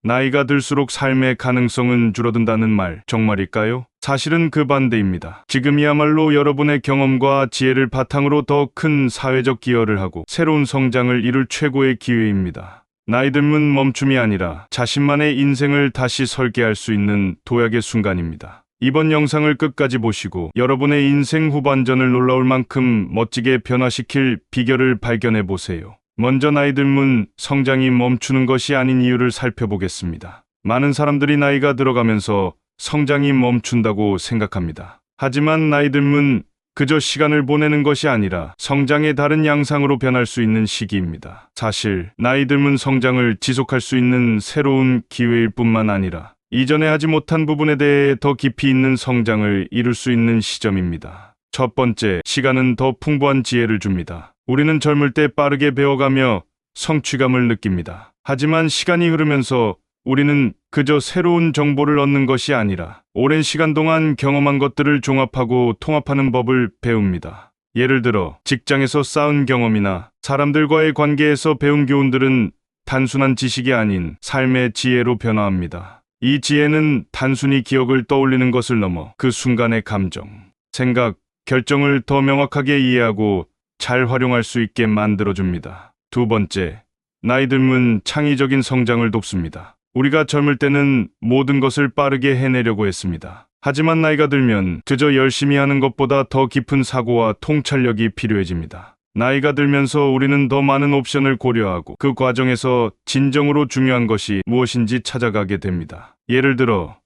나이가 들수록 삶의 가능성은 줄어든다는 말 정말일까요? 사실은 그 반대입니다. 지금이야말로 여러분의 경험과 지혜를 바탕으로 더 큰 사회적 기여를 하고 새로운 성장을 이룰 최고의 기회입니다. 나이 들면 멈춤이 아니라 자신만의 인생을 다시 설계할 수 있는 도약의 순간입니다. 이번 영상을 끝까지 보시고 여러분의 인생 후반전을 놀라울 만큼 멋지게 변화시킬 비결을 발견해 보세요. 먼저 나이 들면 성장이 멈추는 것이 아닌 이유를 살펴보겠습니다. 많은 사람들이 나이가 들어가면서 성장이 멈춘다고 생각합니다. 하지만 나이 들면 그저 시간을 보내는 것이 아니라 성장의 다른 양상으로 변할 수 있는 시기입니다. 사실 나이 들면 성장을 지속할 수 있는 새로운 기회일 뿐만 아니라 이전에 하지 못한 부분에 대해 더 깊이 있는 성장을 이룰 수 있는 시점입니다. 첫 번째, 시간은 더 풍부한 지혜를 줍니다. 우리는 젊을 때 빠르게 배워가며 성취감을 느낍니다. 하지만 시간이 흐르면서 우리는 그저 새로운 정보를 얻는 것이 아니라 오랜 시간 동안 경험한 것들을 종합하고 통합하는 법을 배웁니다. 예를 들어 직장에서 쌓은 경험이나 사람들과의 관계에서 배운 교훈들은 단순한 지식이 아닌 삶의 지혜로 변화합니다. 이 지혜는 단순히 기억을 떠올리는 것을 넘어 그 순간의 감정, 생각, 결정을 더 명확하게 이해하고 잘 활용할 수 있게 만들어줍니다. 두 번째, 나이 들면 창의적인 성장을 돕습니다. 우리가 젊을 때는 모든 것을 빠르게 해내려고 했습니다. 하지만 나이가 들면 그저 열심히 하는 것보다 더 깊은 사고와 통찰력이 필요해집니다. 나이가 들면서 우리는 더 많은 옵션을 고려하고 그 과정에서 진정으로 중요한 것이 무엇인지 찾아가게 됩니다. 예를 들어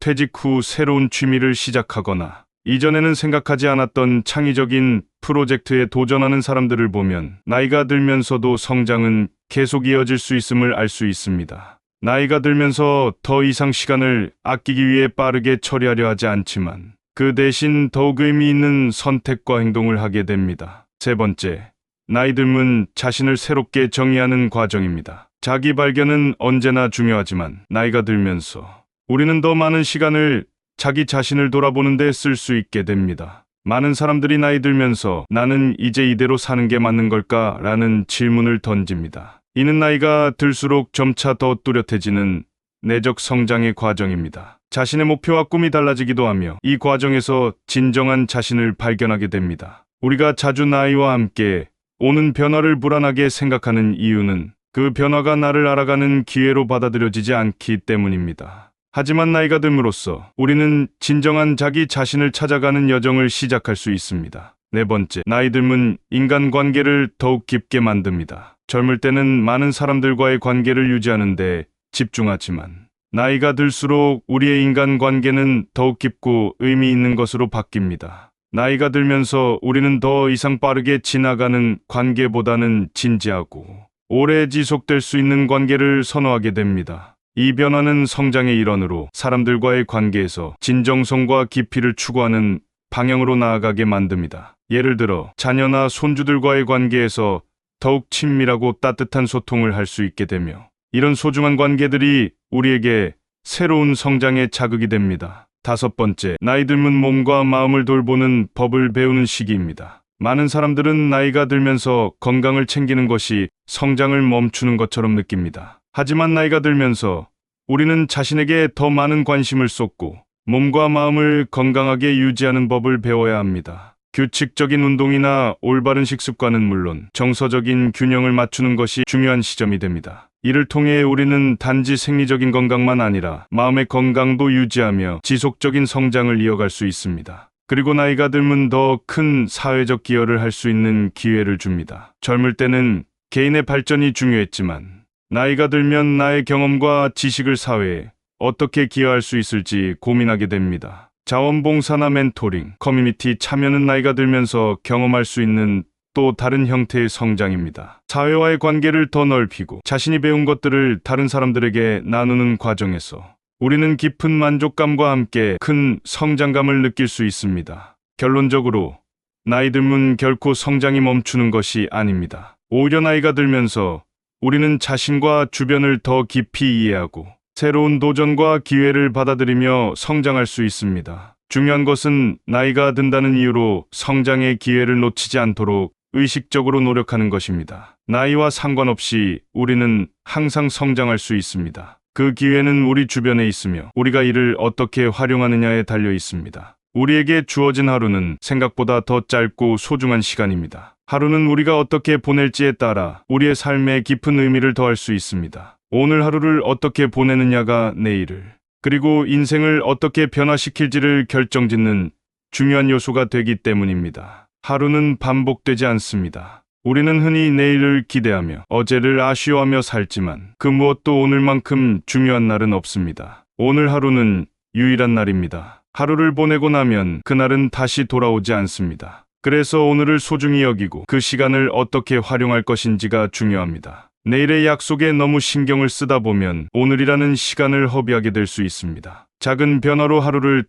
퇴직 후 새로운 취미를 시작하거나 이전에는 생각하지 않았던 창의적인 프로젝트에 도전하는 사람들을 보면 나이가 들면서도 성장은 계속 이어질 수 있음을 알 수 있습니다. 나이가 들면서 더 이상 시간을 아끼기 위해 빠르게 처리하려 하지 않지만 그 대신 더욱 의미 있는 선택과 행동을 하게 됩니다. 세 번째, 나이 들면 자신을 새롭게 정의하는 과정입니다. 자기 발견은 언제나 중요하지만 나이가 들면서 우리는 더 많은 시간을 자기 자신을 돌아보는 데 쓸 수 있게 됩니다. 많은 사람들이 나이 들면서 나는 이제 이대로 사는 게 맞는 걸까? 라는 질문을 던집니다. 이는 나이가 들수록 점차 더 뚜렷해지는 내적 성장의 과정입니다. 자신의 목표와 꿈이 달라지기도 하며 이 과정에서 진정한 자신을 발견하게 됩니다. 우리가 자주 나이와 함께 오는 변화를 불안하게 생각하는 이유는 그 변화가 나를 알아가는 기회로 받아들여지지 않기 때문입니다. 하지만 나이가 듦으로써 우리는 진정한 자기 자신을 찾아가는 여정을 시작할 수 있습니다. 네 번째, 나이 들면 인간관계를 더욱 깊게 만듭니다. 젊을 때는 많은 사람들과의 관계를 유지하는 데 집중하지만 나이가 들수록 우리의 인간관계는 더욱 깊고 의미 있는 것으로 바뀝니다. 나이가 들면서 우리는 더 이상 빠르게 지나가는 관계보다는 진지하고 오래 지속될 수 있는 관계를 선호하게 됩니다. 이 변화는 성장의 일환으로 사람들과의 관계에서 진정성과 깊이를 추구하는 방향으로 나아가게 만듭니다. 예를 들어 자녀나 손주들과의 관계에서 더욱 친밀하고 따뜻한 소통을 할 수 있게 되며 이런 소중한 관계들이 우리에게 새로운 성장의 자극이 됩니다. 다섯 번째, 나이 들면 몸과 마음을 돌보는 법을 배우는 시기입니다. 많은 사람들은 나이가 들면서 건강을 챙기는 것이 성장을 멈추는 것처럼 느낍니다. 하지만 나이가 들면서 우리는 자신에게 더 많은 관심을 쏟고 몸과 마음을 건강하게 유지하는 법을 배워야 합니다. 규칙적인 운동이나 올바른 식습관은 물론 정서적인 균형을 맞추는 것이 중요한 시점이 됩니다. 이를 통해 우리는 단지 생리적인 건강만 아니라 마음의 건강도 유지하며 지속적인 성장을 이어갈 수 있습니다. 그리고 나이가 들면 더 큰 사회적 기여를 할 수 있는 기회를 줍니다. 젊을 때는 개인의 발전이 중요했지만 나이가 들면 나의 경험과 지식을 사회에 어떻게 기여할 수 있을지 고민하게 됩니다. 자원봉사나 멘토링, 커뮤니티 참여는 나이가 들면서 경험할 수 있는 또 다른 형태의 성장입니다. 사회와의 관계를 더 넓히고 자신이 배운 것들을 다른 사람들에게 나누는 과정에서 우리는 깊은 만족감과 함께 큰 성장감을 느낄 수 있습니다. 결론적으로 나이 들면 결코 성장이 멈추는 것이 아닙니다. 오히려 나이가 들면서 우리는 자신과 주변을 더 깊이 이해하고 새로운 도전과 기회를 받아들이며 성장할 수 있습니다. 중요한 것은 나이가 든다는 이유로 성장의 기회를 놓치지 않도록 의식적으로 노력하는 것입니다. 나이와 상관없이 우리는 항상 성장할 수 있습니다. 그 기회는 우리 주변에 있으며 우리가 이를 어떻게 활용하느냐에 달려 있습니다. 우리에게 주어진 하루는 생각보다 더 짧고 소중한 시간입니다. 하루는 우리가 어떻게 보낼지에 따라 우리의 삶에 깊은 의미를 더할 수 있습니다. 오늘 하루를 어떻게 보내느냐가 내일을, 그리고 인생을 어떻게 변화시킬지를 결정짓는 중요한 요소가 되기 때문입니다. 하루는 반복되지 않습니다. 우리는 흔히 내일을 기대하며 어제를 아쉬워하며 살지만 그 무엇도 오늘만큼 중요한 날은 없습니다. 오늘 하루는 유일한 날입니다. 하루를 보내고 나면 그날은 다시 돌아오지 않습니다. 그래서 오늘을 소중히 여기고 그 시간을 어떻게 활용할 것인지가 중요합니다. 내일의 약속에 너무 신경을 쓰다 보면 오늘이라는 시간을 허비하게 될 수 있습니다. 작은 변화로 하루를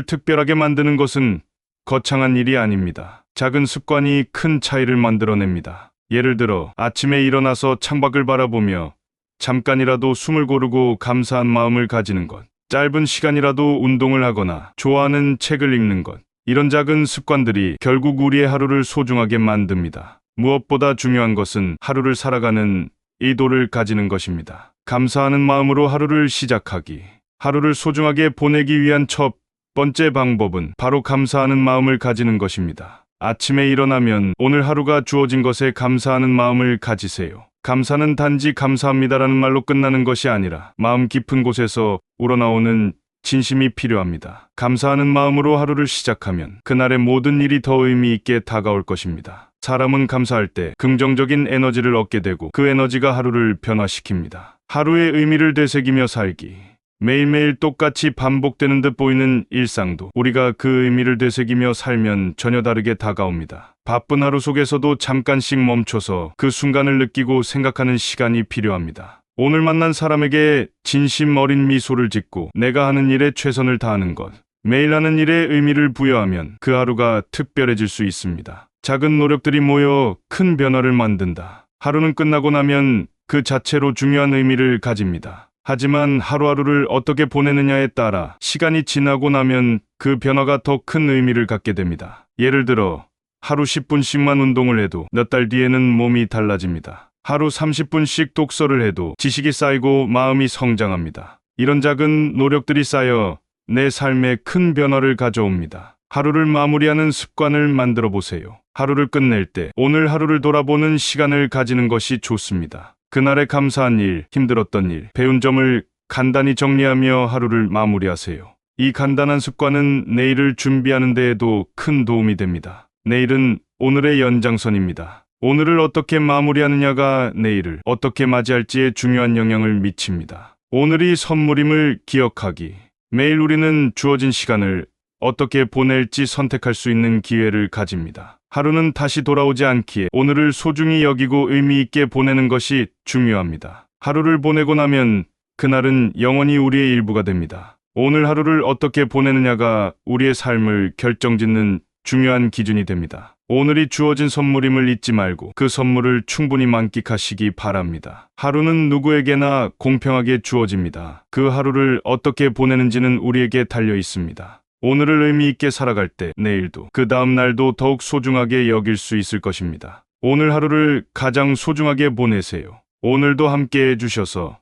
특별하게 만드는 것은 거창한 일이 아닙니다. 작은 습관이 큰 차이를 만들어냅니다. 예를 들어 아침에 일어나서 창밖을 바라보며 잠깐이라도 숨을 고르고 감사한 마음을 가지는 것, 짧은 시간이라도 운동을 하거나 좋아하는 책을 읽는 것, 이런 작은 습관들이 결국 우리의 하루를 소중하게 만듭니다. 무엇보다 중요한 것은 하루를 살아가는 의도를 가지는 것입니다. 감사하는 마음으로 하루를 시작하기. 하루를 소중하게 보내기 위한 첫 번째 방법은 바로 감사하는 마음을 가지는 것입니다. 아침에 일어나면 오늘 하루가 주어진 것에 감사하는 마음을 가지세요. 감사는 단지 감사합니다라는 말로 끝나는 것이 아니라 마음 깊은 곳에서 우러나오는 진심이 필요합니다. 감사하는 마음으로 하루를 시작하면 그날의 모든 일이 더 의미 있게 다가올 것입니다. 사람은 감사할 때 긍정적인 에너지를 얻게 되고 그 에너지가 하루를 변화시킵니다. 하루의 의미를 되새기며 살기. 매일매일 똑같이 반복되는 듯 보이는 일상도 우리가 그 의미를 되새기며 살면 전혀 다르게 다가옵니다. 바쁜 하루 속에서도 잠깐씩 멈춰서 그 순간을 느끼고 생각하는 시간이 필요합니다. 오늘 만난 사람에게 진심 어린 미소를 짓고 내가 하는 일에 최선을 다하는 것, 매일 하는 일에 의미를 부여하면 그 하루가 특별해질 수 있습니다. 작은 노력들이 모여 큰 변화를 만든다. 하루는 끝나고 나면 그 자체로 중요한 의미를 가집니다. 하지만 하루하루를 어떻게 보내느냐에 따라 시간이 지나고 나면 그 변화가 더 큰 의미를 갖게 됩니다. 예를 들어 하루 10분씩만 운동을 해도 몇 달 뒤에는 몸이 달라집니다. 하루 30분씩 독서를 해도 지식이 쌓이고 마음이 성장합니다. 이런 작은 노력들이 쌓여 내 삶에 큰 변화를 가져옵니다. 하루를 마무리하는 습관을 만들어 보세요. 하루를 끝낼 때 오늘 하루를 돌아보는 시간을 가지는 것이 좋습니다. 그날의 감사한 일, 힘들었던 일, 배운 점을 간단히 정리하며 하루를 마무리하세요. 이 간단한 습관은 내일을 준비하는 데에도 큰 도움이 됩니다. 내일은 오늘의 연장선입니다. 오늘을 어떻게 마무리하느냐가 내일을 어떻게 맞이할지에 중요한 영향을 미칩니다. 오늘이 선물임을 기억하기. 매일 우리는 주어진 시간을 어떻게 보낼지 선택할 수 있는 기회를 가집니다. 하루는 다시 돌아오지 않기에 오늘을 소중히 여기고 의미 있게 보내는 것이 중요합니다. 하루를 보내고 나면 그날은 영원히 우리의 일부가 됩니다. 오늘 하루를 어떻게 보내느냐가 우리의 삶을 결정짓는 중요한 기준이 됩니다. 오늘이 주어진 선물임을 잊지 말고 그 선물을 충분히 만끽하시기 바랍니다. 하루는 누구에게나 공평하게 주어집니다. 그 하루를 어떻게 보내는지는 우리에게 달려 있습니다. 오늘을 의미 있게 살아갈 때 내일도 그 다음 날도 더욱 소중하게 여길 수 있을 것입니다. 오늘 하루를 가장 소중하게 보내세요. 오늘도 함께 해주셔서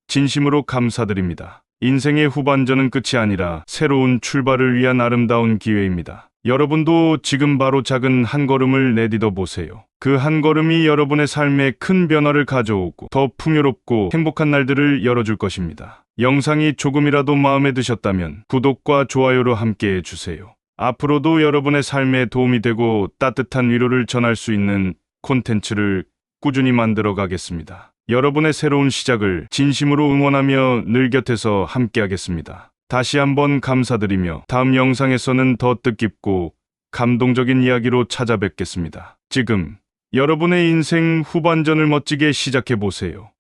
진심으로 감사드립니다. 인생의 후반전은 끝이 아니라 새로운 출발을 위한 아름다운 기회입니다. 여러분도 지금 바로 작은 한 걸음을 내딛어 보세요. 그 한 걸음이 여러분의 삶에 큰 변화를 가져오고 더 풍요롭고 행복한 날들을 열어줄 것입니다. 영상이 조금이라도 마음에 드셨다면 구독과 좋아요로 함께 해주세요. 앞으로도 여러분의 삶에 도움이 되고 따뜻한 위로를 전할 수 있는 콘텐츠를 꾸준히 만들어 가겠습니다. 여러분의 새로운 시작을 진심으로 응원하며 늘 곁에서 함께하겠습니다. 다시 한번 감사드리며 다음 영상에서는 더 뜻깊고 감동적인 이야기로 찾아뵙겠습니다. 지금 여러분의 인생 후반전을 멋지게 시작해 보세요.